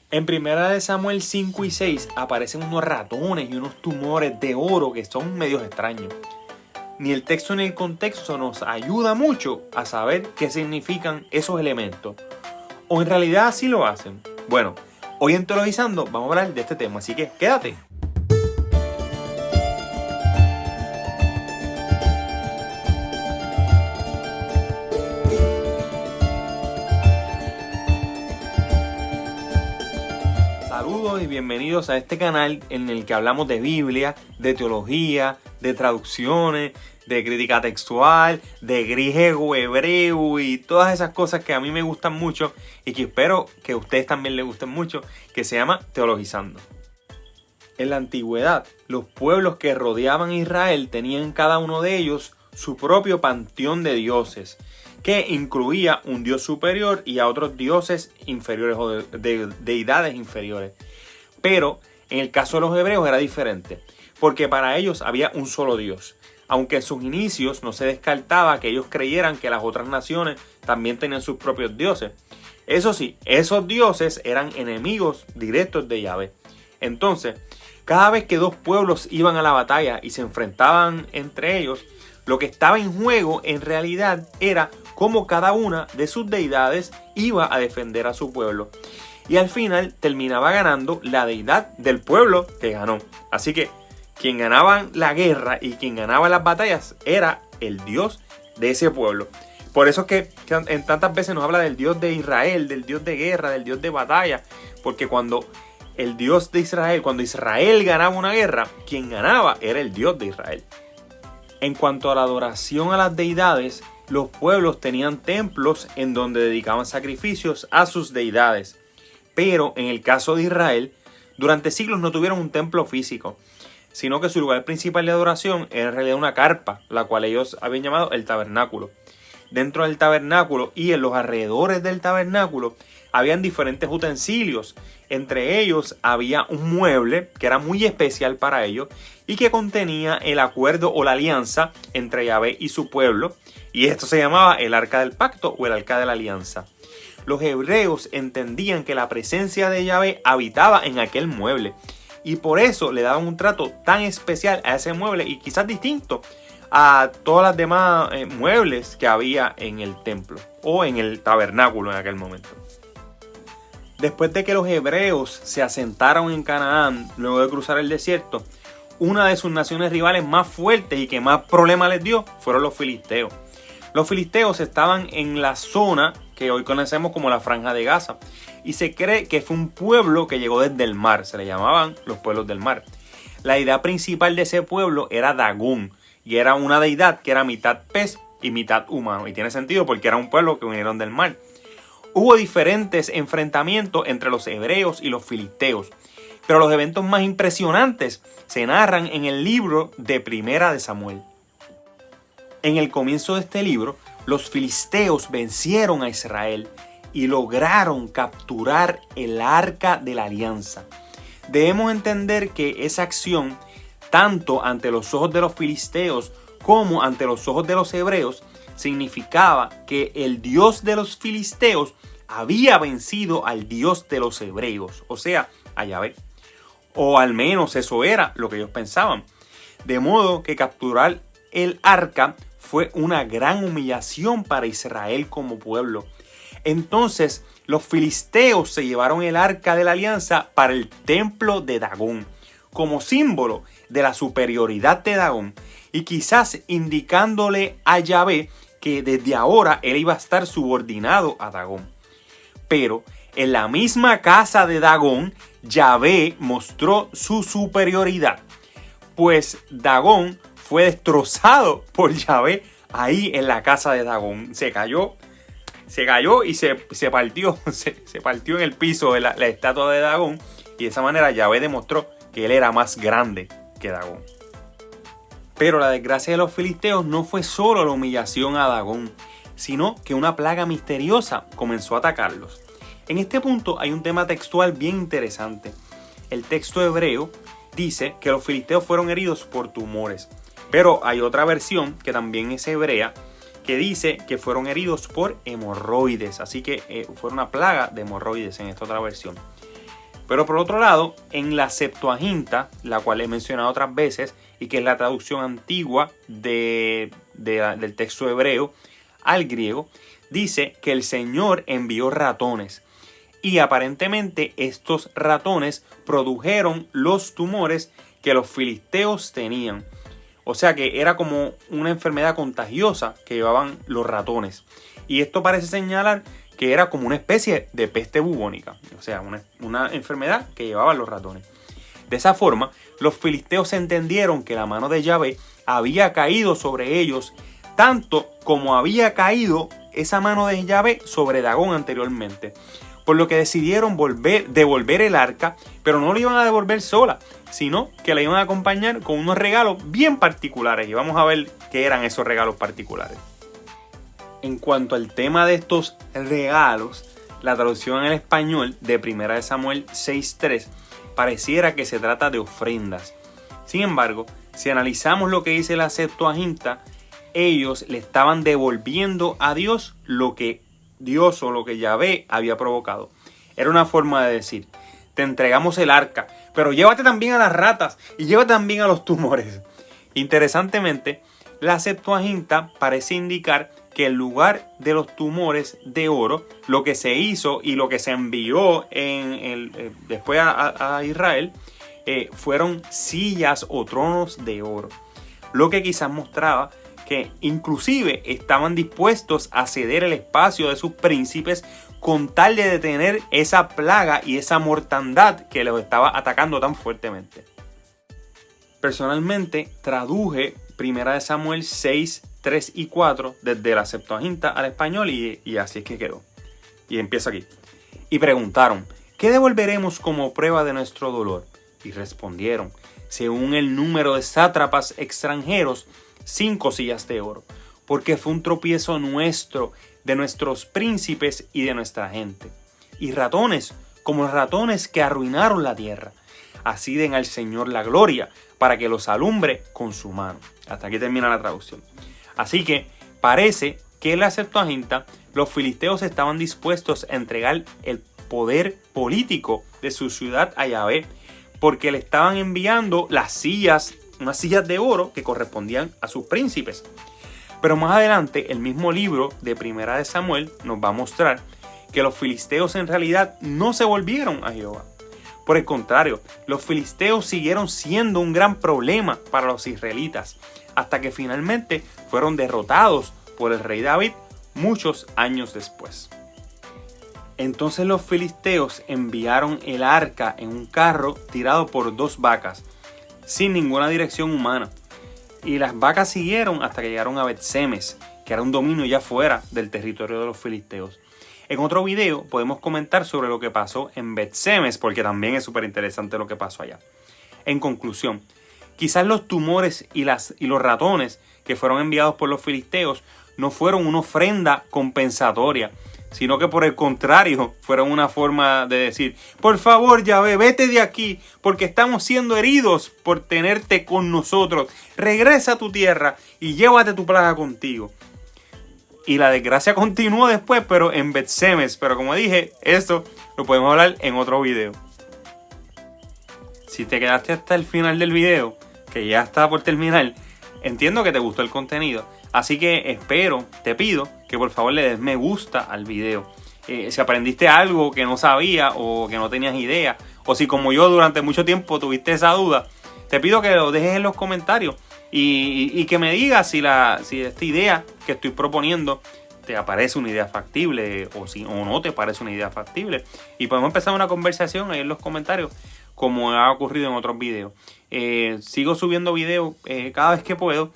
En primera de Samuel 5 y 6 aparecen unos ratones y unos tumores de oro que son medios extraños. Ni el texto ni el contexto nos ayuda mucho a saber qué significan esos elementos. ¿O en realidad así lo hacen? Bueno, hoy en Teologizando vamos a hablar de este tema, así que quédate. Saludos y bienvenidos a este canal en el que hablamos de Biblia, de teología, de traducciones, de crítica textual, de griego, hebreo y todas esas cosas que a mí me gustan mucho y que espero que a ustedes también les gusten mucho, que se llama Teologizando. En la antigüedad, los pueblos que rodeaban a Israel tenían cada uno de ellos su propio panteón de dioses, que incluía un dios superior y a otros dioses inferiores o de deidades inferiores. Pero en el caso de los hebreos era diferente, porque para ellos había un solo Dios. Aunque en sus inicios no se descartaba que ellos creyeran que las otras naciones también tenían sus propios dioses. Eso sí, esos dioses eran enemigos directos de Yahvé. Entonces, cada vez que dos pueblos iban a la batalla y se enfrentaban entre ellos, lo que estaba en juego en realidad era cómo cada una de sus deidades iba a defender a su pueblo. Y al final terminaba ganando la deidad del pueblo que ganó. Así que quien ganaba la guerra y quien ganaba las batallas era el Dios de ese pueblo. Por eso es que en tantas veces nos habla del Dios de Israel, del Dios de guerra, del Dios de batalla. Porque cuando el Dios de Israel, cuando Israel ganaba una guerra, quien ganaba era el Dios de Israel. En cuanto a la adoración a las deidades, los pueblos tenían templos en donde dedicaban sacrificios a sus deidades. Pero en el caso de Israel, durante siglos no tuvieron un templo físico, sino que su lugar principal de adoración era en realidad una carpa, la cual ellos habían llamado el tabernáculo. Dentro del tabernáculo y en los alrededores del tabernáculo habían diferentes utensilios. Entre ellos había un mueble que era muy especial para ellos y que contenía el acuerdo o la alianza entre Yahvé y su pueblo. Y esto se llamaba el arca del pacto o el arca de la alianza. Los hebreos entendían que la presencia de Yahvé habitaba en aquel mueble. Y por eso le daban un trato tan especial a ese mueble y quizás distinto a todas las demás muebles que había en el templo o en el tabernáculo en aquel momento. Después de que los hebreos se asentaron en Canaán luego de cruzar el desierto, una de sus naciones rivales más fuertes y que más problemas les dio fueron los filisteos. Los filisteos estaban en la zona que hoy conocemos como la Franja de Gaza y se cree que fue un pueblo que llegó desde el mar, se le llamaban los pueblos del mar. La deidad principal de ese pueblo era Dagón y era una deidad que era mitad pez y mitad humano, y tiene sentido porque era un pueblo que vinieron del mar. Hubo diferentes enfrentamientos entre los hebreos y los filisteos, pero los eventos más impresionantes se narran en el libro de Primera de Samuel. En el comienzo de este libro, los filisteos vencieron a Israel y lograron capturar el arca de la alianza. Debemos entender que esa acción, tanto ante los ojos de los filisteos como ante los ojos de los hebreos, significaba que el Dios de los filisteos había vencido al Dios de los hebreos, o sea, a Yahvé. O al menos eso era lo que ellos pensaban. De modo que capturar el arca fue una gran humillación para Israel como pueblo. Entonces los filisteos se llevaron el arca de la alianza para el templo de Dagón, como símbolo de la superioridad de Dagón y quizás indicándole a Yahvé que desde ahora él iba a estar subordinado a Dagón. Pero en la misma casa de Dagón, Yahvé mostró su superioridad, pues Dagón fue destrozado por Yahvé ahí en la casa de Dagón. Se cayó y se partió, se partió en el piso de la estatua de Dagón, y de esa manera Yahvé demostró que él era más grande que Dagón. Pero la desgracia de los filisteos no fue solo la humillación a Dagón, sino que una plaga misteriosa comenzó a atacarlos. En este punto hay un tema textual bien interesante. El texto hebreo dice que los filisteos fueron heridos por tumores, pero hay otra versión que también es hebrea que dice que fueron heridos por hemorroides, así que fue una plaga de hemorroides en esta otra versión. Pero por otro lado, en la Septuaginta, la cual he mencionado otras veces, y que es la traducción antigua del texto hebreo al griego, dice que el Señor envió ratones. Y aparentemente estos ratones produjeron los tumores que los filisteos tenían. O sea que era como una enfermedad contagiosa que llevaban los ratones. Y esto parece señalar que era como una especie de peste bubónica. O sea, una enfermedad que llevaban los ratones. De esa forma, los filisteos entendieron que la mano de Yahvé había caído sobre ellos, tanto como había caído esa mano de Yahvé sobre Dagón anteriormente. Por lo que decidieron devolver el arca, pero no la iban a devolver sola, sino que la iban a acompañar con unos regalos bien particulares. Y vamos a ver qué eran esos regalos particulares. En cuanto al tema de estos regalos, la traducción en el español de 1 Samuel 6:3 pareciera que se trata de ofrendas. Sin embargo, si analizamos lo que dice la Septuaginta, ellos le estaban devolviendo a Dios lo que Dios o lo que Yahvé había provocado. Era una forma de decir: te entregamos el arca, pero llévate también a las ratas y llévate también a los tumores. Interesantemente, la Septuaginta parece indicar que en lugar de los tumores de oro, lo que se hizo y lo que se envió después a Israel fueron sillas o tronos de oro. Lo que quizás mostraba que inclusive estaban dispuestos a ceder el espacio de sus príncipes con tal de detener esa plaga y esa mortandad que los estaba atacando tan fuertemente. Personalmente traduje 1 Samuel 6, 3 y 4 desde la Septuaginta al español y así es que quedó. Y empiezo aquí. Y preguntaron: ¿qué devolveremos como prueba de nuestro dolor? Y respondieron: según el número de sátrapas extranjeros, 5 sillas de oro, porque fue un tropiezo nuestro, de nuestros príncipes y de nuestra gente. Y ratones, como los ratones que arruinaron la tierra. Así den al Señor la gloria, para que los alumbre con su mano. Hasta aquí termina la traducción. Así que parece que en la Septuaginta los filisteos estaban dispuestos a entregar el poder político de su ciudad a Yahvé, porque le estaban enviando las sillas, unas sillas de oro que correspondían a sus príncipes. Pero más adelante, el mismo libro de 1 Samuel nos va a mostrar que los filisteos en realidad no se volvieron a Jehová. Por el contrario, los filisteos siguieron siendo un gran problema para los israelitas, hasta que finalmente fueron derrotados por el rey David muchos años después. Entonces los filisteos enviaron el arca en un carro tirado por 2 vacas, sin ninguna dirección humana. Y las vacas siguieron hasta que llegaron a Bet-Semes, que era un dominio ya fuera del territorio de los filisteos. En otro video podemos comentar sobre lo que pasó en Bet-Semes, porque también es súper interesante lo que pasó allá. En conclusión, quizás los tumores y los ratones que fueron enviados por los filisteos no fueron una ofrenda compensatoria, sino que por el contrario fueron una forma de decir: por favor, Yahvé, vete de aquí, porque estamos siendo heridos por tenerte con nosotros. Regresa a tu tierra y llévate tu plaga contigo. Y la desgracia continuó después, pero en Bet-Semes. Pero como dije, esto lo podemos hablar en otro video. Si te quedaste hasta el final del video, que ya está por terminar, entiendo que te gustó el contenido. Así que te pido que por favor le des me gusta al video. Si aprendiste algo que no sabía o que no tenías idea, o si como yo durante mucho tiempo tuviste esa duda, te pido que lo dejes en los comentarios y que me digas si esta idea que estoy proponiendo te parece una idea factible o no te parece una idea factible. Y podemos empezar una conversación ahí en los comentarios, como ha ocurrido en otros videos. Sigo subiendo videos cada vez que puedo,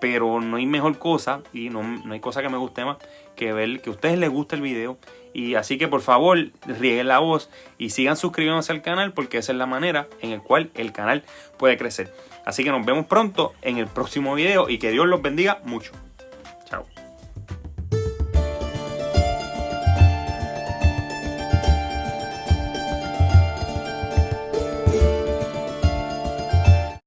pero no hay mejor cosa y no hay cosa que me guste más que ver que a ustedes les guste el video. Y así que por favor rieguen la voz y sigan suscribiéndose al canal, porque esa es la manera en la cual el canal puede crecer. Así que nos vemos pronto en el próximo video y que Dios los bendiga mucho.